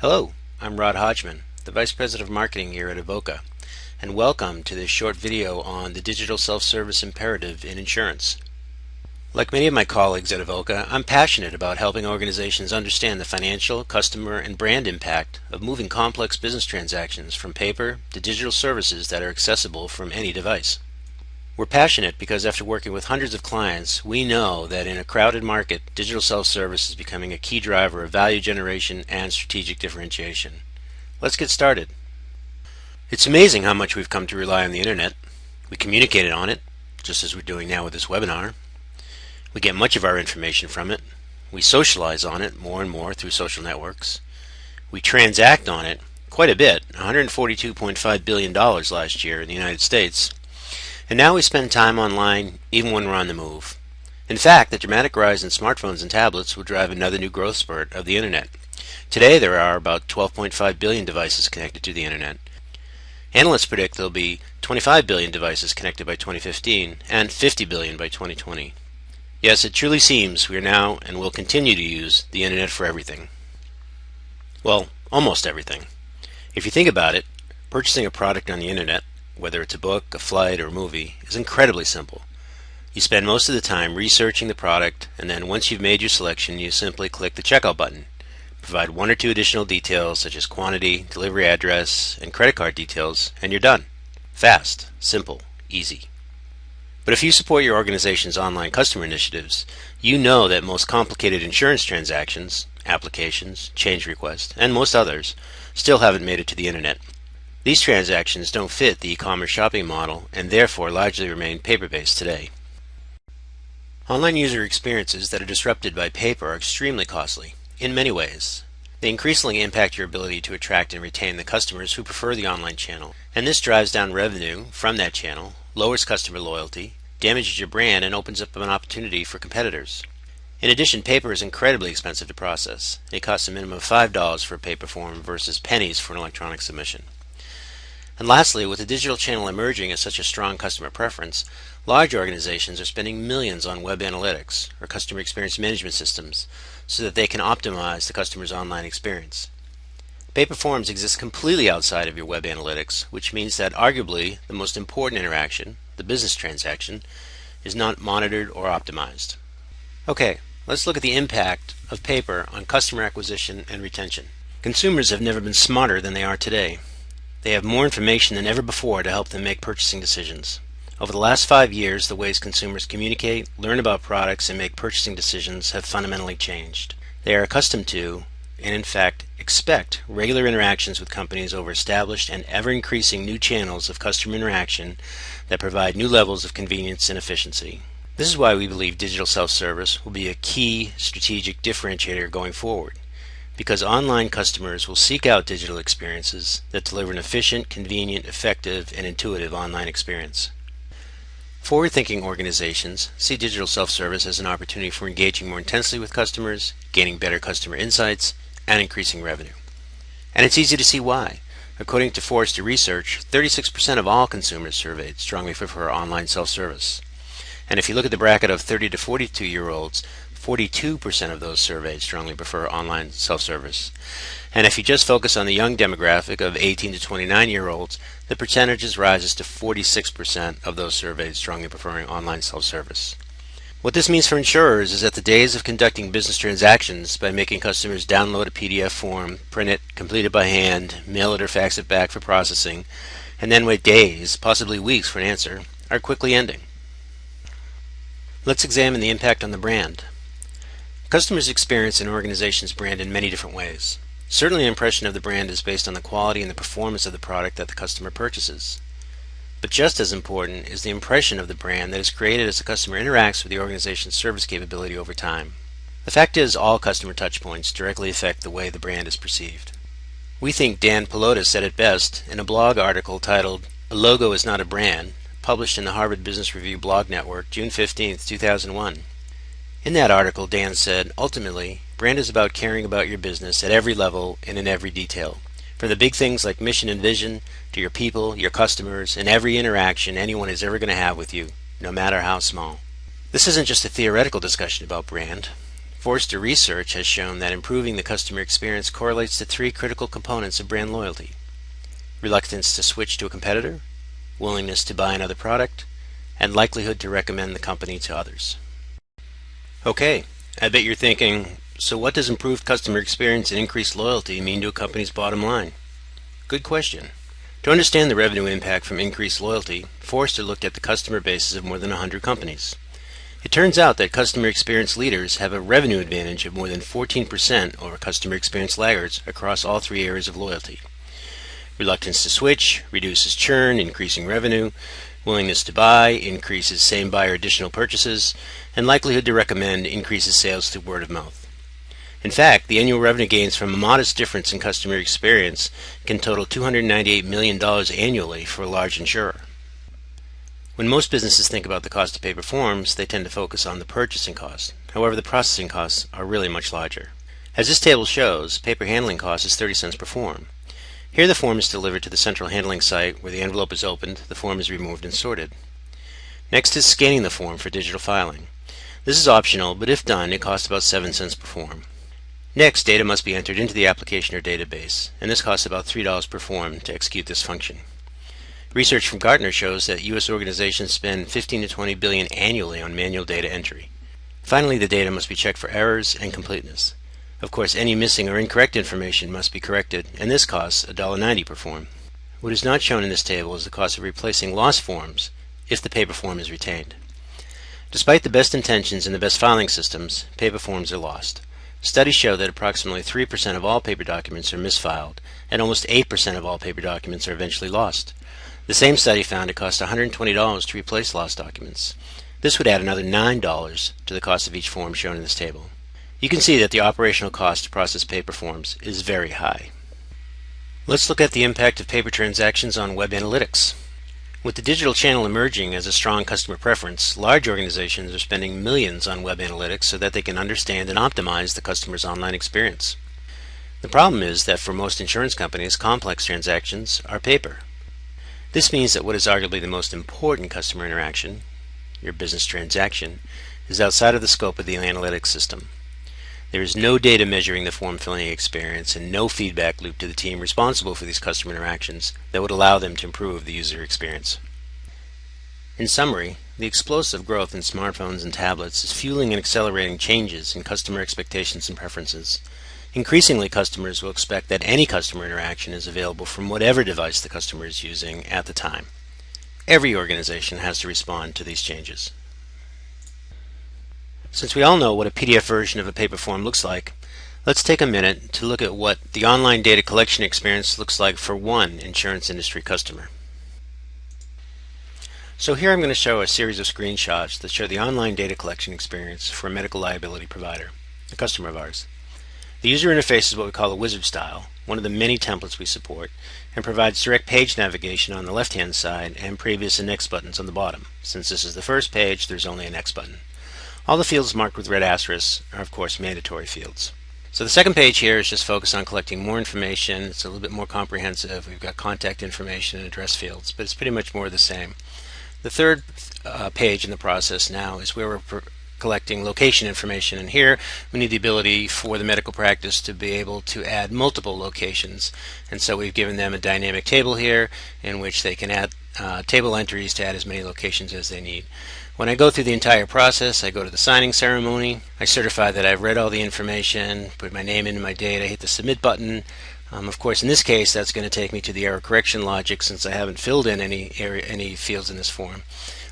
Hello, I'm Rod Hodgman, the Vice President of Marketing here at Evoca, and welcome to this short video on the digital self-service imperative in insurance. Like many of my colleagues at Evoca, I'm passionate about helping organizations understand the financial, customer, and brand impact of moving complex business transactions from paper to digital services that are accessible from any device. We're passionate because after working with hundreds of clients, we know that in a crowded market, digital self-service is becoming a key driver of value generation and strategic differentiation. Let's get started. It's amazing how much we've come to rely on the internet. We communicate on it, just as we're doing now with this webinar. We get much of our information from it. We socialize on it more and more through social networks. We transact on it quite a bit, $142.5 billion last year in the United States. And now we spend time online even when we're on the move. In fact, the dramatic rise in smartphones and tablets will drive another new growth spurt of the internet. Today there are about 12.5 billion devices connected to the internet. Analysts predict there will be 25 billion devices connected by 2015 and 50 billion by 2020. Yes, it truly seems we are now and will continue to use the internet for everything. Well, almost everything. If you think about it, purchasing a product on the internet, whether it's a book, a flight, or a movie, is incredibly simple. You spend most of the time researching the product, and then once you've made your selection, you simply click the checkout button. Provide one or two additional details such as quantity, delivery address, and credit card details, and you're done. Fast, simple, easy. But if you support your organization's online customer initiatives, you know that most complicated insurance transactions, applications, change requests, and most others still haven't made it to the internet. These transactions don't fit the e-commerce shopping model and therefore largely remain paper-based today. Online user experiences that are disrupted by paper are extremely costly in many ways. They increasingly impact your ability to attract and retain the customers who prefer the online channel, and this drives down revenue from that channel, lowers customer loyalty, damages your brand, and opens up an opportunity for competitors. In addition, paper is incredibly expensive to process. It costs a minimum of $5 for a paper form versus pennies for an electronic submission. And lastly, with the digital channel emerging as such a strong customer preference, large organizations are spending millions on web analytics or customer experience management systems so that they can optimize the customer's online experience. Paper forms exist completely outside of your web analytics, which means that arguably the most important interaction, the business transaction, is not monitored or optimized. Okay, let's look at the impact of paper on customer acquisition and retention. Consumers have never been smarter than they are today. They have more information than ever before to help them make purchasing decisions. Over the last 5 years, the ways consumers communicate, learn about products, and make purchasing decisions have fundamentally changed. They are accustomed to, and in fact expect, regular interactions with companies over established and ever-increasing new channels of customer interaction that provide new levels of convenience and efficiency. This is why we believe digital self-service will be a key strategic differentiator going forward, because online customers will seek out digital experiences that deliver an efficient, convenient, effective, and intuitive online experience. Forward-thinking organizations see digital self-service as an opportunity for engaging more intensely with customers, gaining better customer insights, and increasing revenue. And it's easy to see why. According to Forrester Research, 36% of all consumers surveyed strongly prefer online self-service. And if you look at the bracket of 30 to 42-year-olds, 42% of those surveyed strongly prefer online self-service. And if you just focus on the young demographic of 18 to 29-year-olds, the percentages rises to 46% of those surveyed strongly preferring online self-service. What this means for insurers is that the days of conducting business transactions by making customers download a PDF form, print it, complete it by hand, mail it or fax it back for processing, and then wait days, possibly weeks for an answer, are quickly ending. Let's examine the impact on the brand. Customers experience an organization's brand in many different ways. Certainly an impression of the brand is based on the quality and the performance of the product that the customer purchases. But just as important is the impression of the brand that is created as the customer interacts with the organization's service capability over time. The fact is, all customer touchpoints directly affect the way the brand is perceived. We think Dan Pelota said it best in a blog article titled "A Logo is Not a Brand," published in the Harvard Business Review blog network June 15, 2001. In that article, Dan said, ultimately, brand is about caring about your business at every level and in every detail. From the big things like mission and vision, to your people, your customers, and every interaction anyone is ever going to have with you, no matter how small. This isn't just a theoretical discussion about brand. Forrester research has shown that improving the customer experience correlates to three critical components of brand loyalty: reluctance to switch to a competitor, willingness to buy another product, and likelihood to recommend the company to others. Okay, I bet you're thinking, so what does improved customer experience and increased loyalty mean to a company's bottom line? Good question. To understand the revenue impact from increased loyalty, Forrester looked at the customer bases of more than 100 companies. It turns out that customer experience leaders have a revenue advantage of more than 14% over customer experience laggards across all three areas of loyalty. Reluctance to switch reduces churn, increasing revenue. Willingness to buy increases same buyer additional purchases, and likelihood to recommend increases sales through word of mouth. In fact, the annual revenue gains from a modest difference in customer experience can total $298 million annually for a large insurer. When most businesses think about the cost of paper forms, they tend to focus on the purchasing cost. However, the processing costs are really much larger. As this table shows, paper handling cost is 30 cents per form. Here the form is delivered to the central handling site where the envelope is opened, the form is removed and sorted. Next is scanning the form for digital filing. This is optional, but if done, it costs about 7 cents per form. Next, data must be entered into the application or database, and this costs about $3 per form to execute this function. Research from Gartner shows that U.S. organizations spend 15 to 20 billion annually on manual data entry. Finally, the data must be checked for errors and completeness. Of course, any missing or incorrect information must be corrected, and this costs $1.90 per form. What is not shown in this table is the cost of replacing lost forms if the paper form is retained. Despite the best intentions and the best filing systems, paper forms are lost. Studies show that approximately 3% of all paper documents are misfiled, and almost 8% of all paper documents are eventually lost. The same study found it cost $120 to replace lost documents. This would add another $9 to the cost of each form shown in this table. You can see that the operational cost to process paper forms is very high. Let's look at the impact of paper transactions on web analytics. With the digital channel emerging as a strong customer preference, large organizations are spending millions on web analytics so that they can understand and optimize the customer's online experience. The problem is that for most insurance companies, complex transactions are paper. This means that what is arguably the most important customer interaction, your business transaction, is outside of the scope of the analytics system. There is no data measuring the form filling experience and no feedback loop to the team responsible for these customer interactions that would allow them to improve the user experience. In summary, the explosive growth in smartphones and tablets is fueling and accelerating changes in customer expectations and preferences. Increasingly, customers will expect that any customer interaction is available from whatever device the customer is using at the time. Every organization has to respond to these changes. Since we all know what a PDF version of a paper form looks like, let's take a minute to look at what the online data collection experience looks like for one insurance industry customer. So here I'm going to show a series of screenshots that show the online data collection experience for a medical liability provider, a customer of ours. The user interface is what we call a wizard style, one of the many templates we support, and provides direct page navigation on the left-hand side and previous and next buttons on the bottom. Since this is the first page, there's only a next button. All the fields marked with red asterisks are, of course, mandatory fields. So the second page here is just focused on collecting more information. It's a little bit more comprehensive. We've got contact information and address fields, but it's pretty much more the same. The third page in the process now is where we're collecting location information, and here we need the ability for the medical practice to be able to add multiple locations, and so we've given them a dynamic table here in which they can add table entries to add as many locations as they need. When I go through the entire process, I go to the signing ceremony, I certify that I've read all the information, put my name into my data, hit the submit button. Of course, in this case, that's going to take me to the error correction logic since I haven't filled in any fields in this form.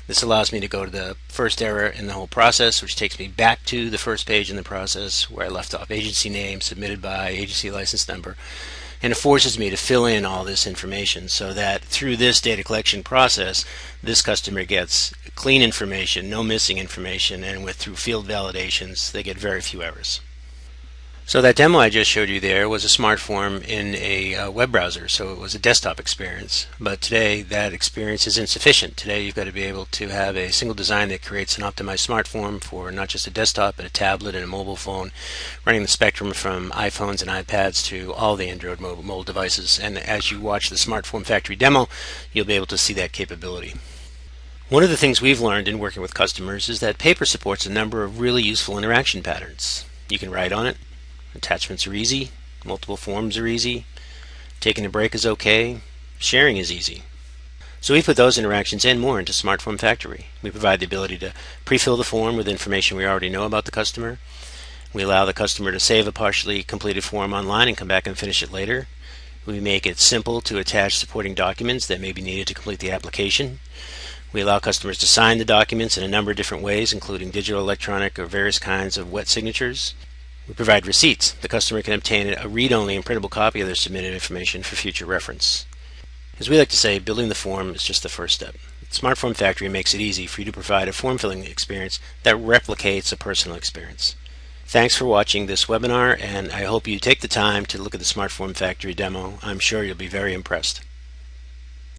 This allows me to go to the first error in the whole process, which takes me back to the first page in the process where I left off: agency name, submitted by, agency license number. And it forces me to fill in all this information so that through this data collection process, this customer gets clean information, no missing information, and through field validations, they get very few errors. So that demo I just showed you there was a smart form in a web browser, so it was a desktop experience. But today that experience is insufficient. Today you've got to be able to have a single design that creates an optimized smart form for not just a desktop but a tablet and a mobile phone, running the spectrum from iPhones and iPads to all the Android mobile devices. And as you watch the Smart Form Factory demo, you'll be able to see that capability. One of the things we've learned in working with customers is that paper supports a number of really useful interaction patterns. You can write on it. Attachments are easy. Multiple forms are easy. Taking a break is okay. Sharing is easy. So we put those interactions and more into Smart Form Factory. We provide the ability to pre-fill the form with information we already know about the customer. We allow the customer to save a partially completed form online and come back and finish it later. We make it simple to attach supporting documents that may be needed to complete the application. We allow customers to sign the documents in a number of different ways, including digital, electronic, or various kinds of wet signatures. We provide receipts. The customer can obtain a read-only and printable copy of their submitted information for future reference. As we like to say, building the form is just the first step. Smart Form Factory makes it easy for you to provide a form-filling experience that replicates a personal experience. Thanks for watching this webinar, and I hope you take the time to look at the Smart Form Factory demo. I'm sure you'll be very impressed.